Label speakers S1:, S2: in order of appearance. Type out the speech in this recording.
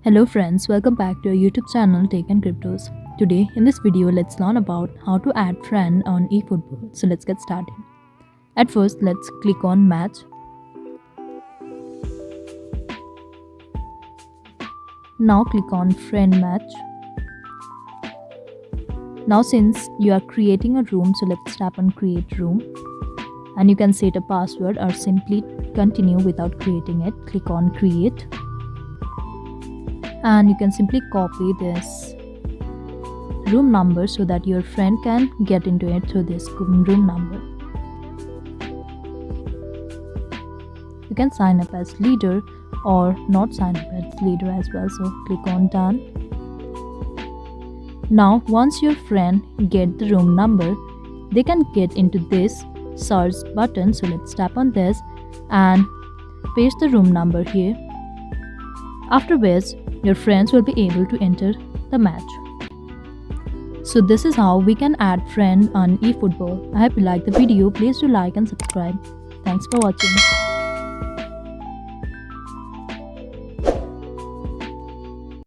S1: Hello friends, welcome back to our YouTube channel Tech and Cryptos. Today in this video let's learn about how to add friend on eFootball. So let's get started. At first let's click on match. Now click on friend match. Now since you are creating a room, so let's tap on create room. And you can set a password or simply continue without creating it. Click on create. And you can simply copy this room number so that your friend can get into it through this room number. You can sign up as leader or not sign up as leader as well, so click on done. Now once your friend get the room number, they can get into this search button, so let's tap on this and paste the room number here. After which your friends will be able to enter the match. So this is how we can add friend on eFootball. I hope you like the video. Please do like and subscribe. Thanks for watching.